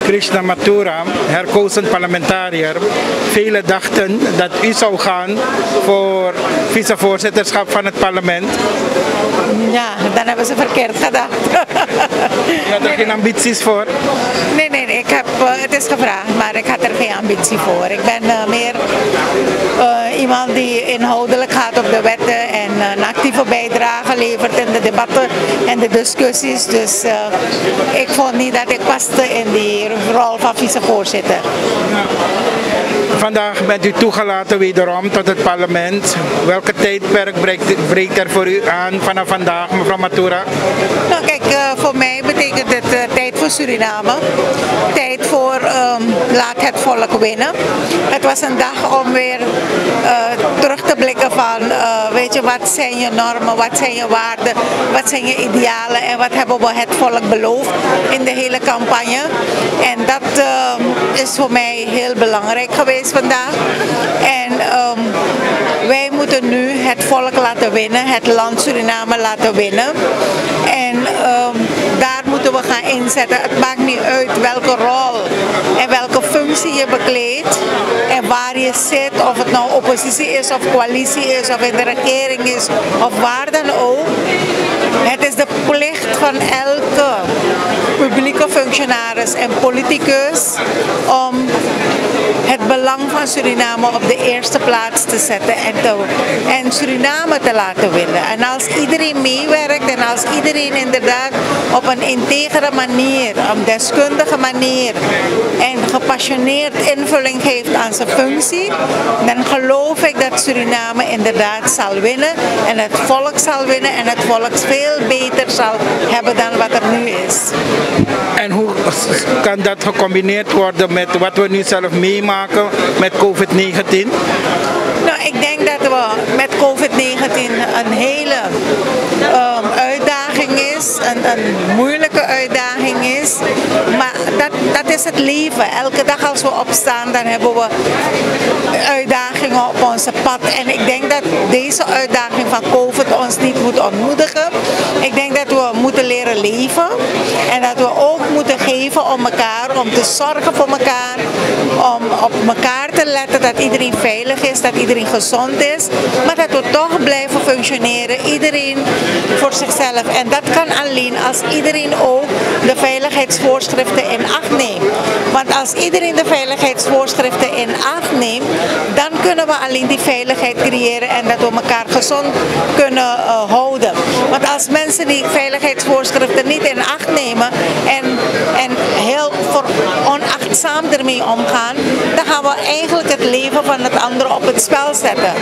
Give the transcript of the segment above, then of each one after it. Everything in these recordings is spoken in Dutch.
Krishna Mathura, herkozen parlementariër. Velen dachten dat u zou gaan voor vicevoorzitterschap van het parlement. Ja, dan hebben ze verkeerd gedacht. U had er geen ambities voor? Nee, het is gevraagd, maar ik had er geen ambitie voor. Ik ben meer iemand die inhoudelijk gaat op de wetten en een actieve bijdrage levert in de debatten en de discussies. Dus ik vond niet dat ik paste in die rol van vicevoorzitter. Vandaag bent u toegelaten wederom tot het parlement. Welke tijdperk breekt er voor u aan vanaf vandaag, mevrouw Mathura? Nou kijk, voor mij betekent het tijd voor Suriname. Tijd voor laat het volk winnen. Het was een dag om weer terug te blikken van, weet je, wat zijn je normen, wat zijn je waarden, wat zijn je idealen en wat hebben we het volk beloofd in de hele campagne. En dat is voor mij heel belangrijk geweest vandaag. En wij moeten nu het volk laten winnen, het land Suriname laten winnen. En daar moeten we gaan inzetten. Het maakt niet uit welke rol en welke functie je bekleedt en waar je zit, of het nou oppositie is of coalitie is of in de regering is of waar dan ook. Het is de plicht van elke publieke functionaris en politicus om het belang van Suriname op de eerste plaats te zetten en Suriname te laten winnen. En als iedereen meewerkt en als iedereen inderdaad op een integere manier, op een deskundige manier en gepassioneerd invulling geeft aan zijn functie, dan geloof ik dat Suriname inderdaad zal winnen en het volk zal winnen en het volk veel beter zal hebben dan wat er nu is. En hoe kan dat gecombineerd worden met wat we nu zelf meemaken met COVID-19? Nou, ik denk dat we met COVID-19 een hele uitdaging is, een moeilijke uitdaging is, maar dat is het leven. Elke dag als we opstaan, dan hebben we uitdagingen op onze pad. En ik denk dat deze uitdaging van COVID ons niet moet ontmoedigen. Ik denk dat we moeten leren leven en dat we ook moeten geven om elkaar, om te zorgen voor elkaar, om op elkaar te letten dat iedereen veilig is, dat iedereen gezond is, maar dat we toch blijven functioneren, iedereen voor zichzelf. En dat kan alleen als iedereen ook de veiligheidsvoorschriften in acht neemt. Want als iedereen de veiligheidsvoorschriften in acht neemt, dan kunnen we alleen die veiligheid creëren en dat we elkaar gezond kunnen houden. Want als mensen die veiligheidsvoorschriften niet in acht nemen en heel onachtzaam ermee omgaan, dan gaan we eigenlijk het leven van het andere op het spel zetten.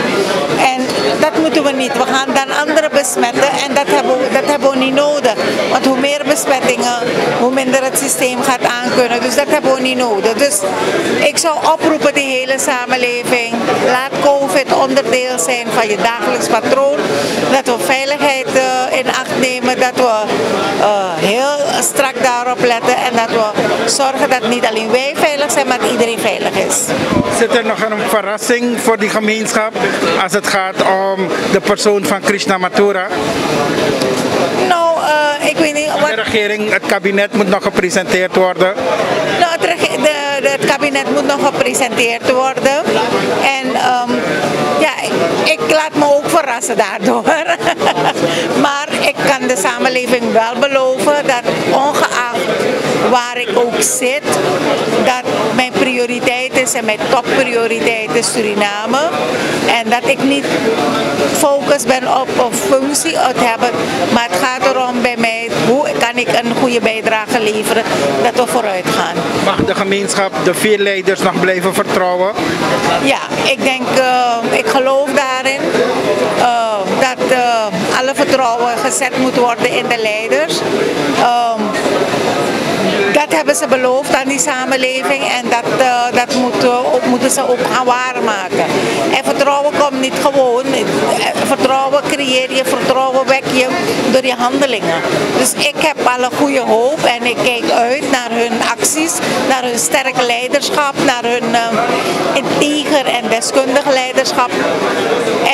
En dat moeten we niet. We gaan dan anderen besmetten en dat hebben we niet nodig. Want hoe meer besmettingen, hoe minder het systeem gaat aankunnen. Dus dat hebben we niet nodig. Dus ik zou oproepen, die hele samenleving, laat COVID onderdeel zijn van je dagelijks patroon. Dat we veiligheid in acht nemen, dat we heel strak daarop letten en dat we zorgen dat niet alleen wij veilig zijn, maar dat iedereen veilig is. Zit er nog een verrassing voor die gemeenschap als het gaat om de persoon van Krishna Mathura? Nou, ik weet niet. De regering, het kabinet moet nog gepresenteerd worden. Nou, het kabinet moet nog gepresenteerd worden. En ja, ik laat me ook verrassen daardoor. Maar ik kan de samenleving wel beloven dat ongeacht waar ik ook zit, dat mijn prioriteit is en mijn topprioriteit is Suriname. En dat ik niet gefocust ben op een functie uit hebben, maar het gaat erom bij mij, hoe kan ik een goede bijdrage leveren, dat we vooruit gaan. Mag de gemeenschap de vier leiders nog blijven vertrouwen? Ja, ik denk, ik geloof daarin dat alle vertrouwen gezet moet worden in de leiders. Dat hebben ze beloofd aan die samenleving en dat moeten ze ook gaan waarmaken. En vertrouwen komt niet gewoon. Vertrouwen creëer je, vertrouwen wek je door je handelingen. Dus ik heb alle goede hoop en ik kijk uit naar hun acties, naar hun sterke leiderschap, naar hun integer en deskundig leiderschap.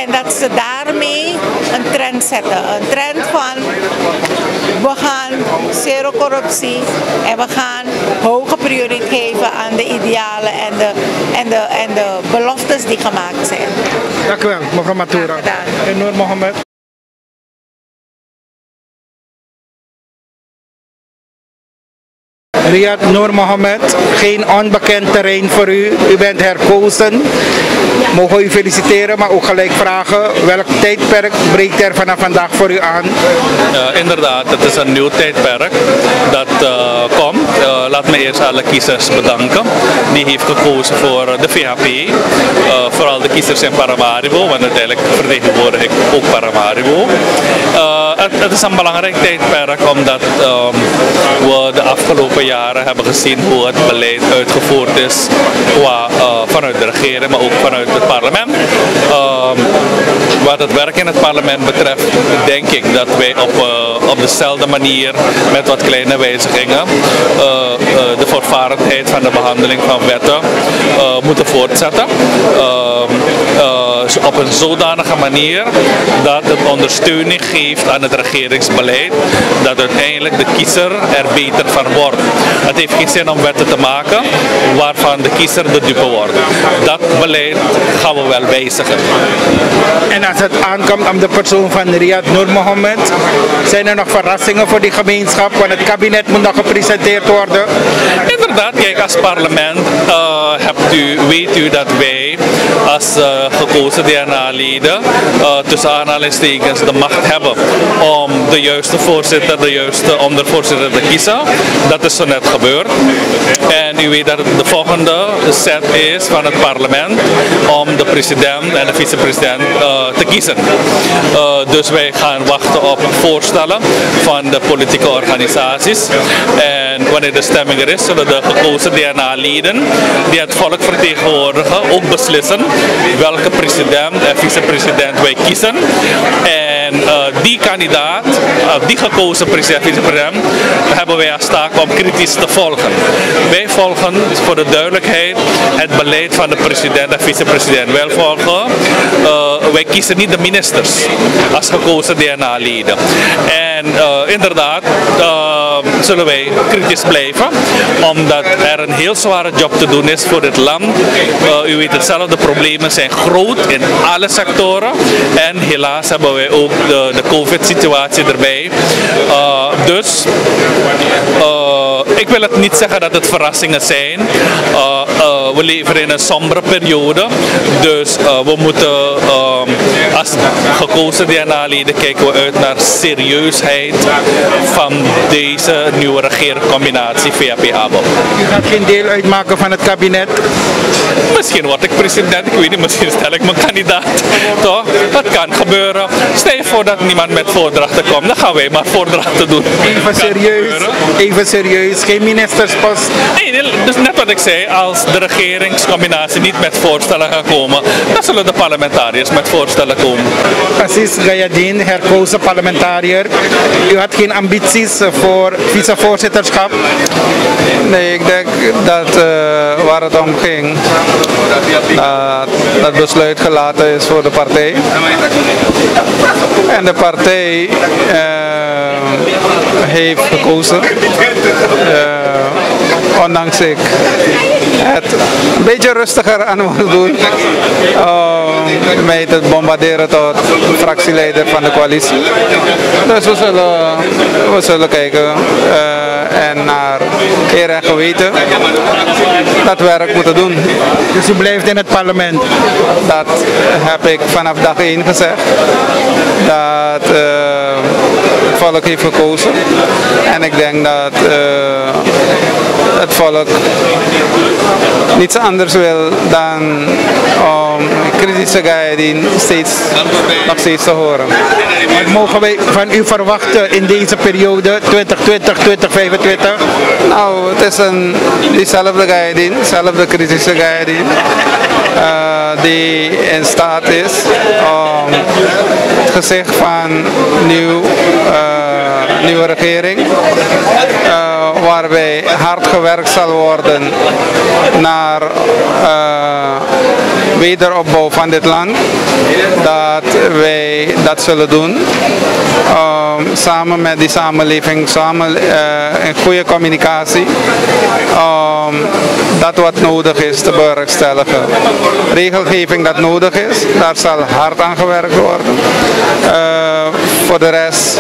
En dat ze daarmee een trend zetten. Een trend van we gaan zero corruptie en we gaan hoge prioriteit geven aan de idealen en de beloftes die gemaakt zijn. Dank u wel, mevrouw Matura. En Noor Mohammed. Riyad Noor Mohammed, geen onbekend terrein voor u. U bent herkozen. Mogen we u feliciteren, maar ook gelijk vragen welk tijdperk breekt er vanaf vandaag voor u aan? Inderdaad, het is een nieuw tijdperk dat komt. Laat me eerst alle kiezers bedanken. Die heeft gekozen voor de VHP. Vooral de kiezers in Paramaribo, want uiteindelijk vertegenwoordig ik ook Paramaribo. Het is een belangrijk tijdperk omdat we de afgelopen jaren hebben gezien hoe het beleid uitgevoerd is vanuit de regering, maar ook vanuit het parlement. Wat het werk in het parlement betreft, denk ik dat wij op dezelfde manier met wat kleine wijzigingen de voortvarendheid van de behandeling van wetten moeten voortzetten. Op een zodanige manier dat het ondersteuning geeft aan het regeringsbeleid, dat uiteindelijk de kiezer er beter van wordt. Het heeft geen zin om wetten te maken waarvan de kiezer de dupe wordt. Dat beleid gaan we wel wijzigen. En als het aankomt op de persoon van Riyad Noor Mohammed, zijn er nog verrassingen voor die gemeenschap? Want het kabinet moet nog gepresenteerd worden. Inderdaad, kijk, als parlement weet u dat wij als gekozen DNA-leden tussen aanhalingstekens de macht hebben om de juiste voorzitter, de juiste ondervoorzitter te kiezen. Dat is zo net gebeurd. En u weet dat de volgende set is van het parlement om de president en de vicepresident te kiezen. Dus wij gaan wachten op voorstellen van de politieke organisaties. En wanneer de stemming er is, zullen de gekozen DNA-leden die het volk vertegenwoordigen ook beslissen welke president en vicepresident wij kiezen. En die kandidaat, die gekozen president en vicepresident, hebben wij als taak om kritisch te volgen. Wij volgen voor de duidelijkheid het beleid van de president en vicepresident. Wij volgen, wij kiezen niet de ministers als gekozen DNA-leden. En inderdaad zullen wij kritisch blijven, omdat er een heel zware job te doen is voor dit land. U weet het zelf, de problemen zijn groot in alle sectoren en helaas hebben wij ook de COVID-situatie erbij. Dus ik wil het niet zeggen dat het verrassingen zijn. We leven in een sombere periode, dus we moeten als gekozen DNA-leden kijken we uit naar serieusheid van deze nieuwe regeercombinatie VHP-ABO. U gaat geen deel uitmaken van het kabinet? Misschien word ik president, ik weet niet, misschien stel ik mijn kandidaat. Toch? Dat kan gebeuren. Stel je voor dat niemand met voordrachten komt, dan gaan wij maar voordrachten doen. Even serieus, geen ministerspost? Nee, dus net wat ik zei, als de regeringscombinatie niet met voorstellen gaat komen, dan zullen de parlementariërs met voorstellen komen. Precies, Gayadeen, herkozen parlementariër. U had geen ambities voor vicevoorzitterschap? Nee, ik denk dat waar het om ging, dat besluit gelaten is voor de partij. En de partij heeft gekozen, ondanks ik het een beetje rustiger aan wil doen, mij te bombarderen tot fractieleider van de coalitie. Dus we zullen kijken en naar eer en geweten dat werk moeten doen. Dus u blijft in het parlement? Dat heb ik vanaf dag 1 gezegd. Dat het volk heeft gekozen. En ik denk dat het volk niets anders wil dan om kritische Gayadeen nog steeds te horen. Wat mogen wij van u verwachten in deze periode 2020-2025? Nou, het is diezelfde Gayadeen, dezelfde kritische Gayadeen. die in staat is om het gezicht van nieuwe regering, waarbij hard gewerkt zal worden naar wederopbouw van dit land, dat wij dat zullen doen. Samen met die samenleving, in goede communicatie, dat wat nodig is te bewerkstelligen. Regelgeving dat nodig is, daar zal hard aan gewerkt worden. Voor de rest,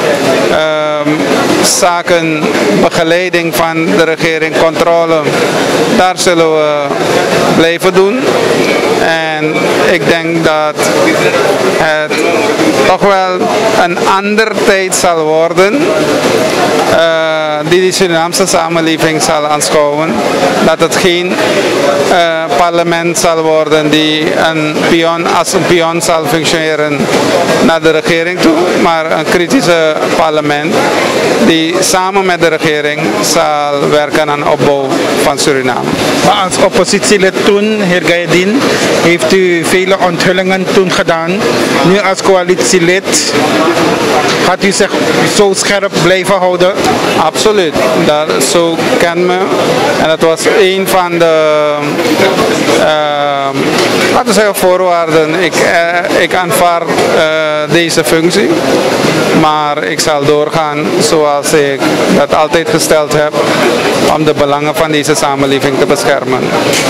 zaken begeleiding van de regering, controle, daar zullen we blijven doen. En ik denk dat het toch wel een andere tijd zal worden die de Surinaamse samenleving zal aanschouwen. Dat het geen parlement zal worden die als een pion zal functioneren naar de regering toe, maar een kritische parlement die samen met de regering zal werken aan opbouw van Suriname. Maar als oppositielid toen, heer Gayedin, heeft u vele onthullingen toen gedaan. Nu als coalitielid, gaat u zich zo scherp blijven houden? Absoluut, zo ken me. En dat was een van de laten we zeggen voorwaarden. Ik aanvaard deze functie, maar ik zal doorgaan zoals ik dat altijd gesteld heb, om de belangen van deze samenleving te beschermen.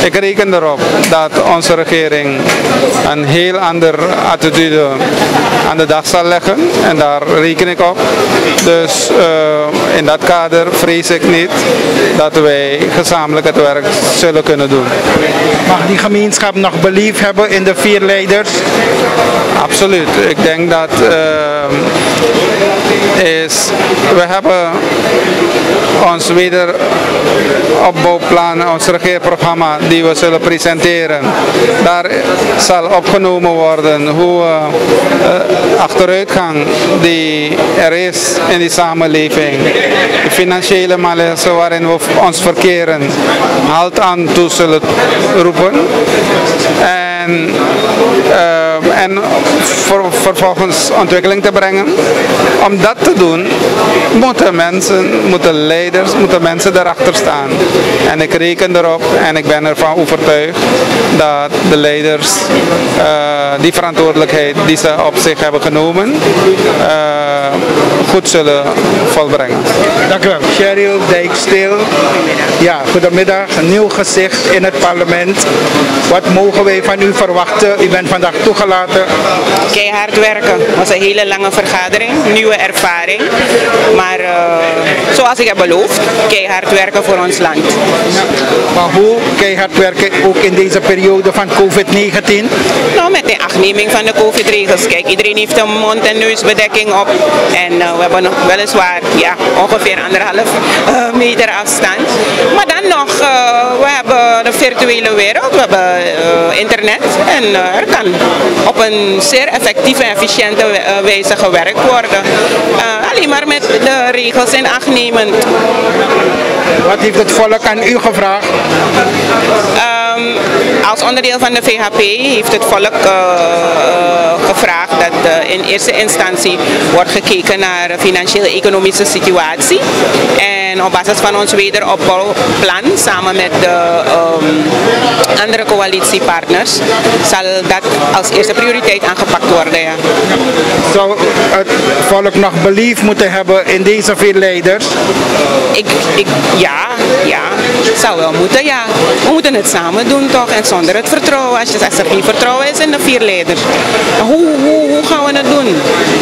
Ik reken erop dat onze regering een heel andere attitude aan de dag zal leggen en daar reken ik op. Dus in dat kader vrees ik niet dat wij gezamenlijk het werk zullen kunnen doen. Mag die gemeenschap nog belief hebben in de 4 leiders? Absoluut. Ik denk dat we hebben ons wederopbouwplan, ons regeerprogramma die we zullen presenteren. Daar zal opgenomen worden hoe achteruitgang die er is in die samenleving, de financiële malaise waarin we ons verkeren, halt aan toe zullen roepen. En vervolgens ontwikkeling te brengen. Om dat te doen moeten leiders, mensen erachter staan. En ik reken erop en ik ben ervan overtuigd dat de leiders die verantwoordelijkheid die ze op zich hebben genomen goed zullen volbrengen. Dank u wel. Cheryl Dijksteel. Ja, goedemiddag. Een nieuw gezicht in het parlement. Wat mogen wij van u verwachten? U bent vandaag toegelaten. Keihard werken. Het was een hele lange vergadering, nieuwe ervaring. Maar zoals ik heb beloofd, keihard werken voor ons land. Ja, maar hoe keihard werken ook in deze periode van COVID-19? Nou, met de achtneming van de COVID-regels. Kijk, iedereen heeft een mond- en neusbedekking op. En we hebben nog weliswaar ongeveer 1,5 meter afstand. Maar dan nog, we hebben de virtuele wereld, we hebben internet. En er kan op een zeer effectieve en efficiënte wijze gewerkt worden. Alleen maar met de regels in acht nemen. Wat heeft het volk aan u gevraagd? Als onderdeel van de VHP heeft het volk gevraagd dat in eerste instantie wordt gekeken naar de financieel-economische situatie. En op basis van ons wederopbouwplan, samen met de andere coalitiepartners, zal dat als eerste prioriteit aangepakt worden. Ja. Zou het volk nog belief moeten hebben in deze 4 leiders? Ja, het zou wel moeten, ja. We moeten het samen doen toch, en zonder het vertrouwen. Als er geen vertrouwen is in de 4 leiders, hoe gaan we het doen?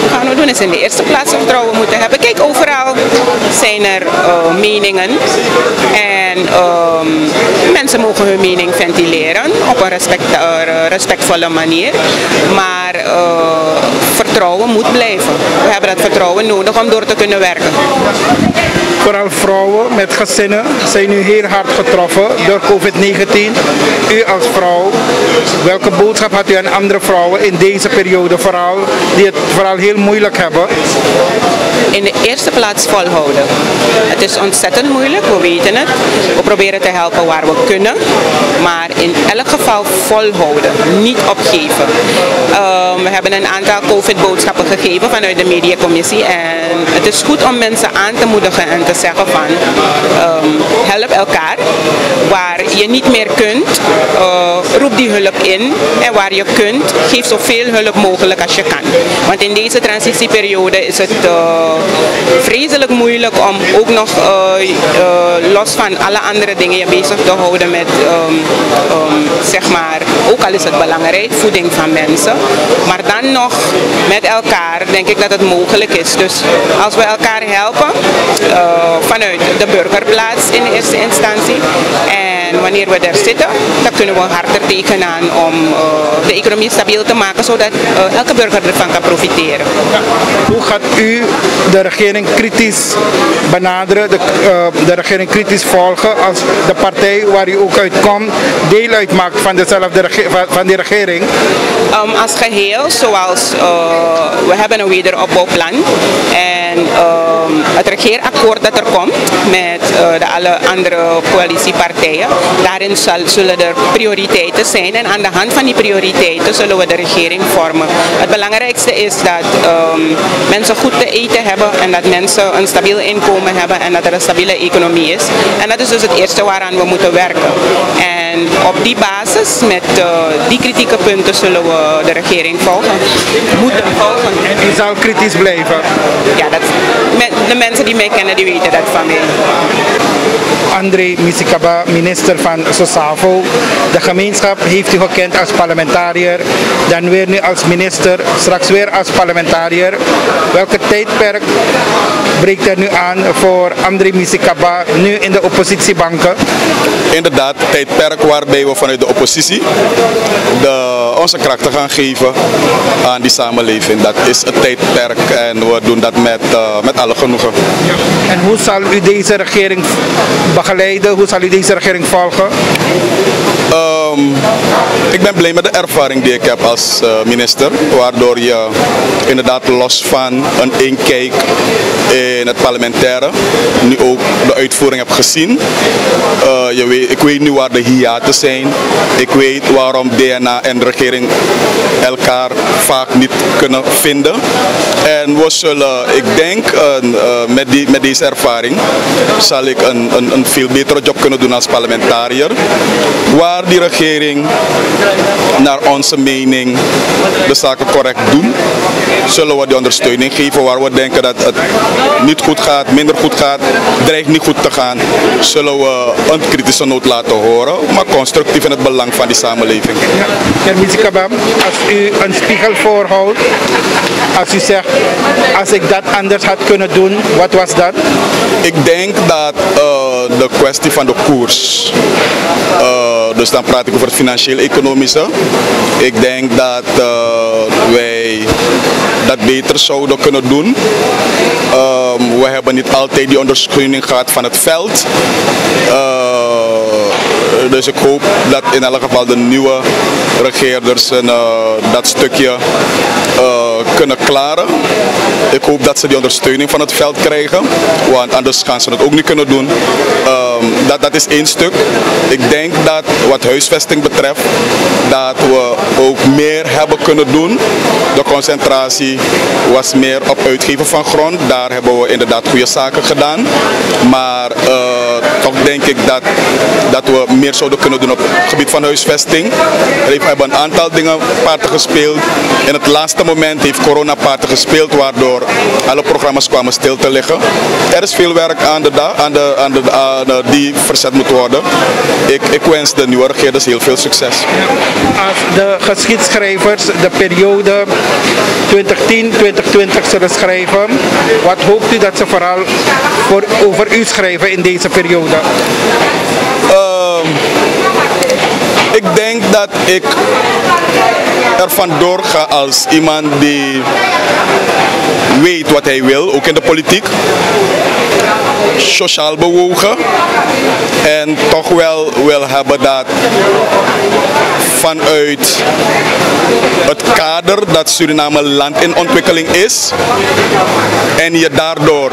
Hoe gaan we het doen? Is in de eerste plaats vertrouwen moeten hebben. Kijk, overal zijn er meningen en mensen mogen hun mening ventileren op een respectvolle manier. Maar vertrouwen moet blijven. We hebben dat vertrouwen nodig om door te kunnen werken. Vooral vrouwen met gezinnen zijn nu heel hard getroffen door COVID-19. U als vrouw, welke boodschap had u aan andere vrouwen in deze periode vooral, die het vooral heel moeilijk hebben? in de eerste plaats volhouden. Het is ontzettend moeilijk, we weten het. We proberen te helpen waar we kunnen. Maar in elk geval volhouden, niet opgeven. We hebben een aantal COVID-boodschappen gegeven vanuit de mediacommissie. En het is goed om mensen aan te moedigen en te zeggen van help elkaar. Waar je niet meer kunt, roep die hulp in. En waar je kunt, geef zoveel hulp mogelijk als je kan. Want in deze transitieperiode is het vreselijk moeilijk om ook nog los van alle andere dingen je bezig te houden met zeg maar, ook al is het belangrijk, voeding van mensen. Maar dan nog met elkaar denk ik dat het mogelijk is. Dus als we elkaar helpen vanuit de burgerplaats in de eerste instantie. En wanneer we daar zitten, dan kunnen we harder tegenaan om de economie stabiel te maken, zodat elke burger ervan kan profiteren. Hoe gaat u de regering kritisch benaderen, de regering kritisch volgen als de partij waar u ook uitkomt deel uitmaakt van van die regering? Als geheel, zoals we hebben een wederopbouwplan en het regeerakkoord dat er komt met de alle andere coalitiepartijen, daarin zullen er prioriteiten zijn en aan de hand van die prioriteiten zullen we de regering vormen. Het belangrijkste is dat mensen goed te eten hebben en dat mensen een stabiel inkomen hebben en dat er een stabiele economie is. En dat is dus het eerste waaraan we moeten werken. En op die basis, met die kritieke punten, zullen we de regering volgen. Moeten volgen. En u zal kritisch blijven? Ja, de mensen die mij kennen, die weten dat van mij. André Misikaba, minister van SOSAVO. De gemeenschap heeft u gekend als parlementariër, dan weer nu als minister, straks weer als parlementariër. Welke tijdperk breekt er nu aan voor André Misikaba, nu in de oppositiebanken? Inderdaad, tijdperk waarbij we vanuit de oppositie onze krachten gaan geven aan die samenleving. Dat is het tijdperk en we doen dat met alle genoegen. En hoe zal u deze regering begeleiden? Hoe zal u deze regering volgen? Ik ben blij met de ervaring die ik heb als minister, waardoor je inderdaad los van een inkijk in het parlementaire nu ook de uitvoering hebt gezien. Ik weet nu waar de hiaten zijn. Ik weet waarom DNA en de regering elkaar vaak niet kunnen vinden. En we zullen, ik denk, met deze ervaring zal ik een veel betere job kunnen doen als parlementariër. Waar die regering naar onze mening de zaken correct doen, zullen we die ondersteuning geven. Waar we denken dat het niet goed gaat, minder goed gaat, dreigt niet goed te gaan, zullen we een kritische noot laten horen, maar constructief in het belang van die samenleving. Meneer Misikaba, als u een spiegel voorhoudt, als u zegt, als ik dat anders had kunnen doen, wat was dat? Ik denk dat de kwestie van de koers, dus dan praat ik over het financieel-economische. Ik denk dat wij dat beter zouden kunnen doen. We hebben niet altijd die ondersteuning gehad van het veld. Dus ik hoop dat in elk geval de nieuwe regeerders dat stukje kunnen klaren. Ik hoop dat ze die ondersteuning van het veld krijgen, want anders gaan ze het ook niet kunnen doen. Dat is één stuk. Ik denk dat wat huisvesting betreft, dat we ook meer hebben kunnen doen. De concentratie was meer op uitgeven van grond. Daar hebben we inderdaad goede zaken gedaan. Maar toch denk ik dat we meer zouden kunnen doen op het gebied van huisvesting. We hebben een aantal dingen parten gespeeld. In het laatste moment heeft corona parten gespeeld, waardoor alle programma's kwamen stil te liggen. Er is veel werk die verzet moet worden. Ik wens de nieuwe regeerders heel veel succes. Als de geschiedschrijvers de periode 2010-2020 zullen schrijven, wat hoopt u dat ze vooral over u schrijven in deze periode? Ik denk dat ik er vandoor ga als iemand die weet wat hij wil, ook in de politiek. Sociaal bewogen en toch wel wil hebben dat vanuit het kader dat Suriname land in ontwikkeling is en je daardoor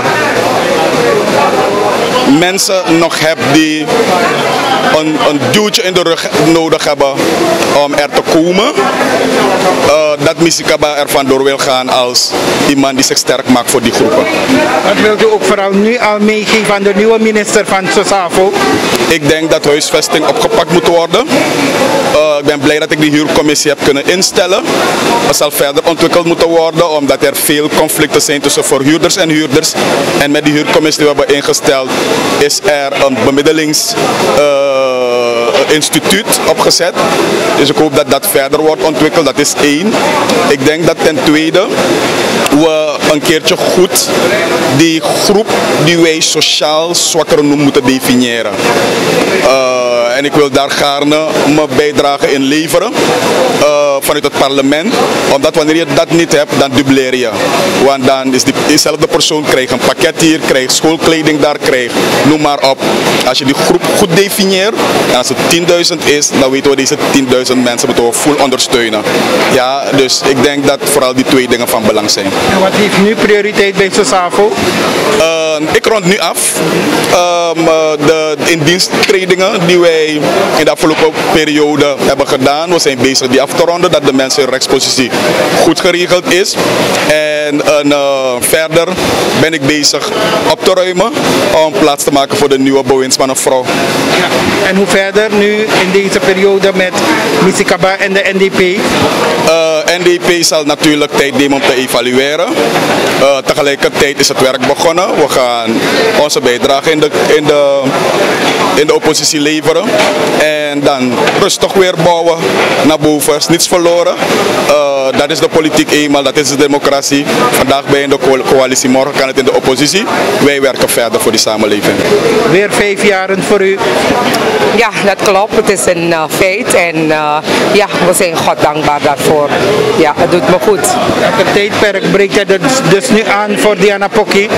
mensen nog hebt die een duwtje in de rug nodig hebben om er te komen, dat Misikaba er vandoor wil gaan als iemand die zich sterk maakt voor die groepen. Wat wilt u ook vooral nu al meegeven aan de nieuwe minister van SOSAFO? Ik denk dat huisvesting opgepakt moet worden. Ik ben blij dat ik die huurcommissie heb kunnen instellen. Het zal verder ontwikkeld moeten worden omdat er veel conflicten zijn tussen verhuurders en huurders. En met die huurcommissie die we hebben ingesteld is er een bemiddelingsinstituut opgezet. Dus ik hoop dat dat verder wordt ontwikkeld. Dat is één. Ik denk dat ten tweede we een keertje goed die groep die wij sociaal zwakkeren noemen moeten definiëren. En ik wil daar gaarne mijn bijdrage in leveren vanuit het parlement. Omdat wanneer je dat niet hebt, dan dubleer je. Want dan is diezelfde persoon krijgt een pakket hier, krijgt schoolkleding daar, krijgt noem maar op. Als je die groep goed definieert en als het 10.000 is, dan weten we deze 10.000 mensen moeten we full ondersteunen. Ja, dus ik denk dat vooral die twee dingen van belang zijn. En wat heeft nu prioriteit bij SOSAFO? Ik rond nu af. De indiensttredingen die wij in de afgelopen periode hebben gedaan. We zijn bezig die af te ronden, dat de mensen in rechtspositie goed geregeld is. En verder ben ik bezig op te ruimen om plaats te maken voor de nieuwe bewindsmannenvrouw. Ja. En hoe verder nu in deze periode met Misikaba en de NDP? NDP zal natuurlijk tijd nemen om te evalueren. Tegelijkertijd is het werk begonnen. We gaan onze bijdrage in de oppositie leveren. En dan rustig weer bouwen naar boven. Is niets verloren. Dat is de politiek eenmaal, dat is de democratie. Vandaag ben je in de coalitie, morgen kan het in de oppositie. Wij werken verder voor die samenleving. Weer 5 jaren voor u. Ja, dat klopt. Het is een feit. En ja, we zijn God dankbaar daarvoor. Ja, het doet me goed. Welke tijdperk breekt er dus nu aan voor Diana Poki?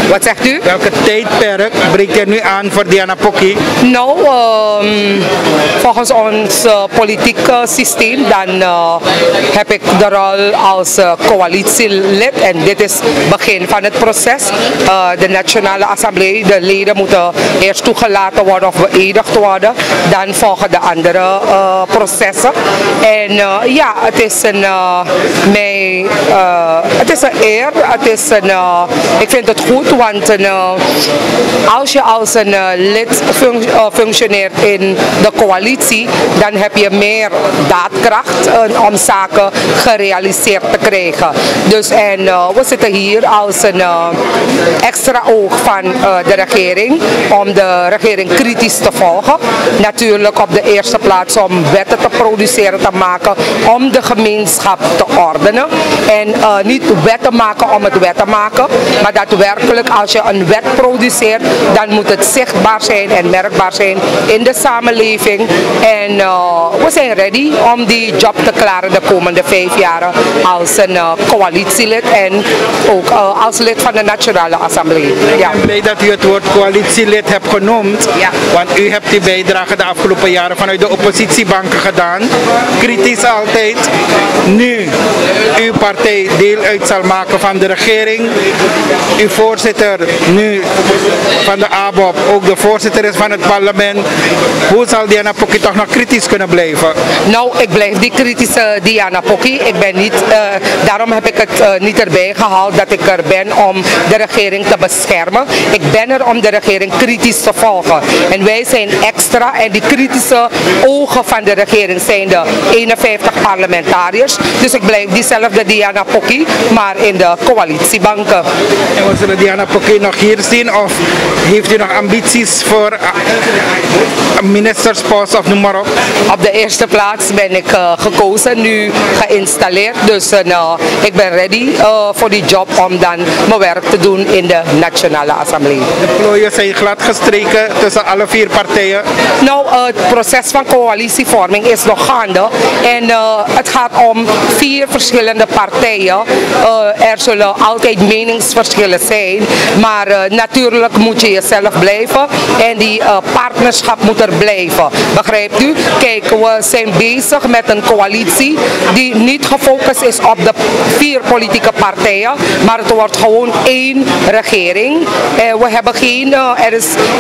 Wat zegt u? Welke tijdperk breekt er nu aan voor Diana Poki? Nou, volgens ons politiek systeem dan heb ik de rol als coalitielid en dit is het begin van het proces. De Nationale Assemblée, de leden moeten eerst toegelaten worden of beëdigd worden. Dan volgen de andere processen. En ja, het is een eer. Ik vind het goed, want als je als een lid functioneert in de coalitie, dan heb je meer daadkracht om zaken gerealiseerd te krijgen. Dus we zitten hier als een extra oog van de regering, om de regering kritisch te volgen. Natuurlijk op de eerste plaats om wetten te produceren, te maken, om de gemeenschap te ordenen. En niet wetten maken om het wetten maken, maar daadwerkelijk als je een wet produceert, dan moet het zichtbaar zijn en merkbaar zijn in de samenleving. En we zijn ready om die job te klaren de komende 5 jaar als een coalitielid en ook als lid van de Nationale Assemblée. Ja. Ik ben blij dat u het woord coalitielid hebt genoemd, ja. Want u hebt die bijdrage de afgelopen jaren vanuit de oppositiebanken gedaan. Kritisch altijd. Nu uw partij deel uit zal maken van de regering. Uw voorzitter nu van de ABOP ook de voorzitter is van het parlement. Hoe zal Diana Poki toch nog kritisch kunnen blijven? Nou, ik blijf die kritische Diana Poki. Daarom heb ik het niet erbij gehaald dat ik er ben om de regering te beschermen. Ik ben er om de regering kritisch te volgen. En wij zijn extra en die kritische ogen van de regering zijn de 51 parlementariërs. Dus ik blijf diezelfde Diana Poki, maar in de coalitiebanken. En we zullen Diana Poki nog hier zien of heeft u nog ambities voor een ministerspost of noem maar op? Op de eerste plaats ben ik gekozen, nu geïnstalleerd. Dus ik ben ready voor die job om dan mijn werk te doen in de Nationale Assemblée. De plooien zijn glad gestreken tussen alle 4 partijen. Nou, het proces van coalitievorming is nog gaande. En het gaat om 4 verschillende partijen. Er zullen altijd meningsverschillen zijn. Maar natuurlijk moet je jezelf blijven. En die partnerschap moet er blijven. Begrijpt u? Kijk, we zijn bezig met een coalitie die niet gefocust is op de 4 politieke partijen. Maar het wordt gewoon 1 regering. We hebben geen,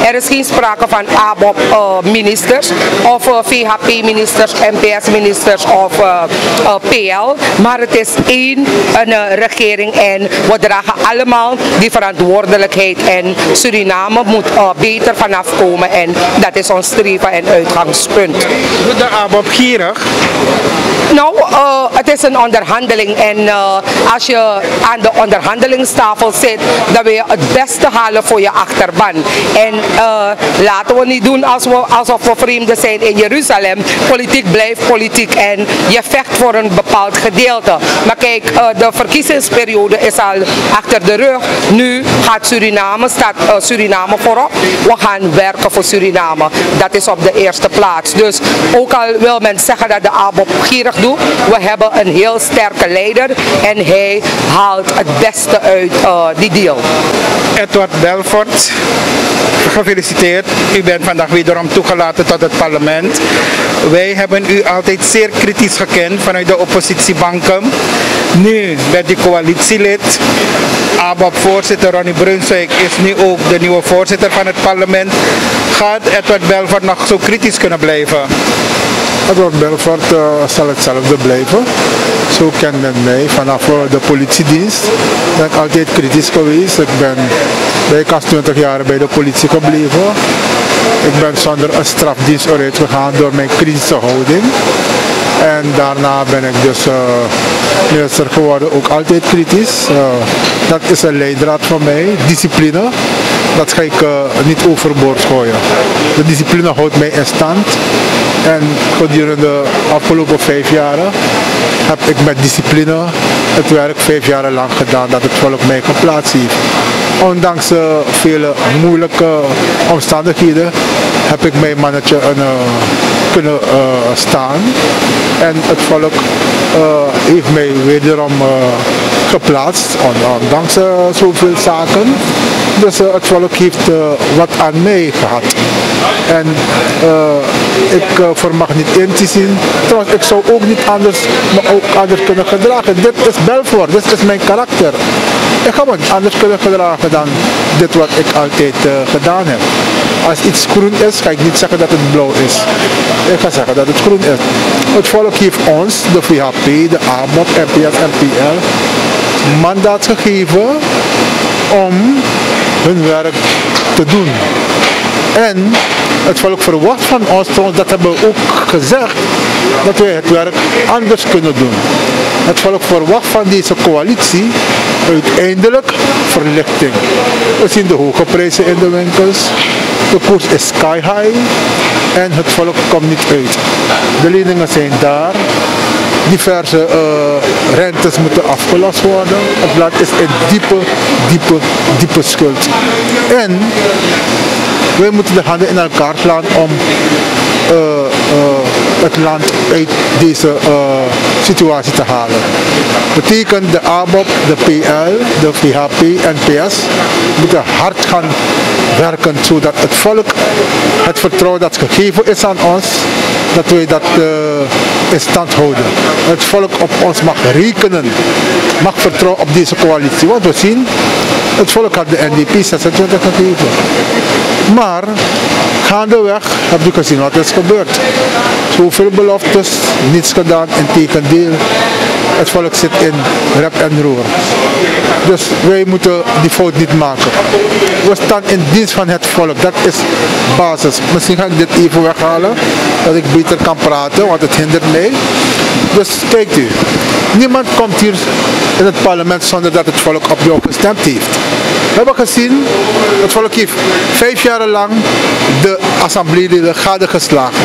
er is geen sprake van ABOP-ministers of VHP-ministers, NPS-ministers of PL. Maar het is 1 regering en we dragen allemaal die verantwoordelijkheid. En Suriname moet beter vanaf komen en dat is ons streven en uitgangspunt. Doet de ABOP gierig? Nou, het is een onderhandeling en als je aan de onderhandelingstafel zit, dan wil je het beste halen voor je achterban. En laten we niet doen alsof we vreemden zijn in Jeruzalem. Politiek blijft politiek en je vecht voor een bepaald gedeelte. Maar kijk, de verkiezingsperiode is al achter de rug. Nu staat Suriname voorop. We gaan werken voor Suriname. Dat is op de eerste plaats. Dus ook al wil men zeggen dat de ABOP gierig doet, we hebben een heel sterke leider en hij haalt het beste uit die deal. Edward Belfort, gefeliciteerd. U bent vandaag wederom toegelaten tot het parlement. Wij hebben u altijd zeer kritisch gekend vanuit de oppositiebanken. Nu bent u coalitielid. ABOP-voorzitter Ronnie Brunswijk is nu ook de nieuwe voorzitter van het parlement. Gaat Edward Belfort nog zo kritisch kunnen blijven? Edward Belfort zal hetzelfde blijven. Zo kent men mij vanaf de politiedienst. Ben ik altijd kritisch geweest. Ik ben bij 20 jaar bij de politie gebleven. Ik ben zonder een strafdienst eruit gegaan door mijn kritische houding. En daarna ben ik dus minister geworden, ook altijd kritisch. Dat is een leidraad van mij, discipline. Dat ga ik niet overboord gooien. De discipline houdt mij in stand. En gedurende de afgelopen 5 jaar heb ik met discipline het werk 5 jaar lang gedaan dat het volk mij geplaatst heeft. Ondanks vele moeilijke omstandigheden heb ik mijn mannetje kunnen staan. En het volk heeft mij wederom geplaatst, ondanks zoveel zaken. Dus het volk heeft wat aan mij gehad. En ik vermag niet in te zien. Trouwens, ik zou ook niet me ook anders kunnen gedragen. Dit is Belfort, dit is mijn karakter. Ik ga me niet anders kunnen gedragen dan dit wat ik altijd gedaan heb. Als iets groen is, ga ik niet zeggen dat het blauw is. Ik ga zeggen dat het groen is. Het volk heeft ons, de VHP, de ABOP, NPS en PL, mandaat gegeven om hun werk te doen. En het volk verwacht van ons, dat hebben we ook gezegd, dat wij het werk anders kunnen doen. Het volk verwacht van deze coalitie uiteindelijk verlichting. We zien de hoge prijzen in de winkels, de koers is sky high en het volk komt niet uit. De leningen zijn daar, diverse rentes moeten afgelost worden. Het land is in diepe schuld. En wij moeten de handen in elkaar slaan om het land uit deze situatie te halen. Betekent de ABOP, de PL, de VHP en PS moeten hard gaan werken zodat het volk het vertrouwen dat gegeven is aan ons, dat wij dat in stand houden. Het volk op ons mag rekenen, mag vertrouwen op deze coalitie. Want we zien, het volk had de NDP 26 gegeven. Maar gaandeweg heb je gezien wat is gebeurd. Zoveel beloftes, niets gedaan, integendeel. Het volk zit in rep en roer. Dus wij moeten die fout niet maken. We staan in dienst van het volk, dat is basis. Misschien ga ik dit even weghalen, dat ik beter kan praten, want het hindert mij. Dus kijkt u, niemand komt hier in het parlement zonder dat het volk op jou gestemd heeft. We hebben gezien, het volk heeft 5 jaar lang de assembleeleden gadegeslagen.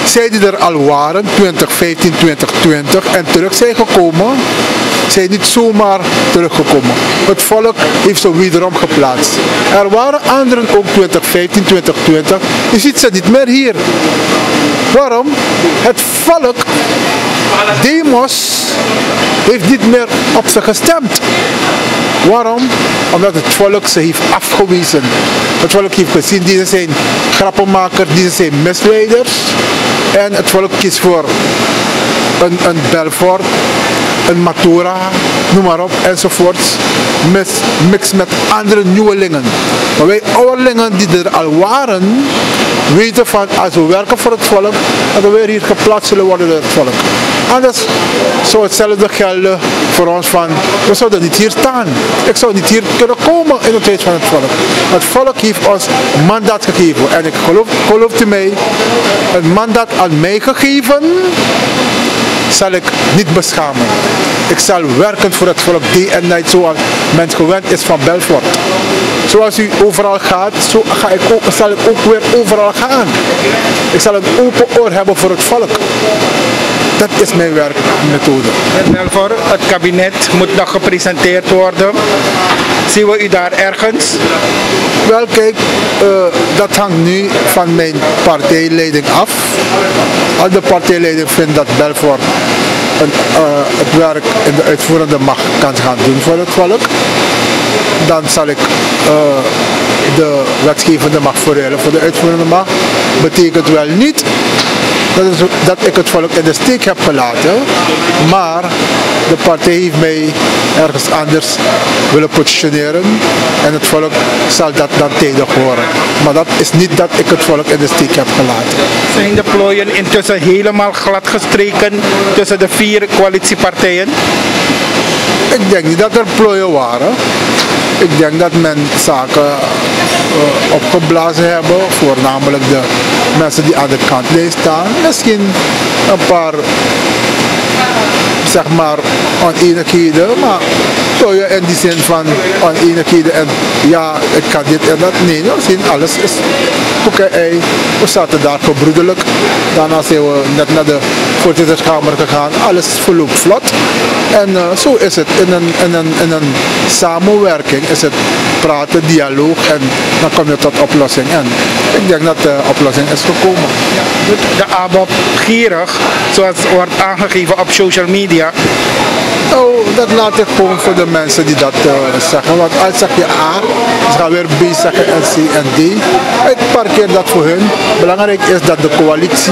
zij die er al waren, 2015, 2020 en terug zijn gekomen, zijn niet zomaar teruggekomen. Het volk heeft ze wederom geplaatst. Er waren anderen ook 2015, 2020. Je ziet ze niet meer hier. Waarom? Het volk, Demos, heeft niet meer op ze gestemd. Waarom? Omdat het volk ze heeft afgewezen. Het volk heeft gezien, deze zijn grappenmakers, deze zijn misleiders. En het volk kiest voor een Belfort, een Matura, noem maar op, enzovoorts. Mix met andere nieuwelingen. Maar wij ouderlingen die er al waren, weten van als we werken voor het volk, dat we weer hier geplaatst zullen worden door het volk. Anders zou hetzelfde gelden voor ons van, we zouden niet hier staan. Ik zou niet hier kunnen komen in de tijd van het volk. Het volk heeft ons mandaat gegeven. En ik geloof u mij, een mandaat aan mij gegeven, zal ik niet beschamen. Ik zal werken voor het volk day en night zoals men gewend is van Belfort. Zoals u overal gaat, zo zal ik ook weer overal gaan. Ik zal een open oor hebben voor het volk. Dat is mijn werkmethode. In Belfort, het kabinet moet nog gepresenteerd worden. Zien we u daar ergens? Wel kijk, dat hangt nu van mijn partijleiding af. Als de partijleiding vindt dat Belfort het werk in de uitvoerende macht kan gaan doen voor het volk, dan zal ik de wetgevende macht verruilen voor de uitvoerende macht. Betekent wel niet dat ik het volk in de steek heb gelaten, maar de partij heeft mij ergens anders willen positioneren en het volk zal dat dan tijdig horen. Maar dat is niet dat ik het volk in de steek heb gelaten. Zijn de plooien intussen helemaal glad gestreken tussen de 4 coalitiepartijen? Ik denk niet dat er plooien waren. Ik denk dat men zaken opgeblazen hebben, voornamelijk de mensen die aan de kantlijn staan. Misschien een paar, zeg maar, oneenigheden, maar plooien in die zin van oneenigheden en ja, ik kan dit en dat. Nee, we zien alles is koek en ei. We zaten daar gebroedelijk. Daarna zijn we net naar de voorzitterskamer gegaan. Alles verloopt vlot. En zo is het. In een samenwerking is het praten, dialoog en dan kom je tot oplossing. En ik denk dat de oplossing is gekomen. De ABOP gierig, zoals wordt aangegeven op social media? Oh, dat laat ik gewoon voor de mensen die dat zeggen. Want als zeg je A, ze gaan weer B zeggen en C en D. Ik parkeer dat voor hun. Belangrijk is dat de coalitie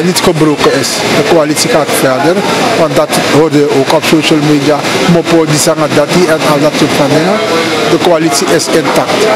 niet gebroken is. De coalitie gaat verder. Want dat hoorde je ook op social media. Mopo die zeggen dat die en al dat soort van dingen. De coalitie is intact.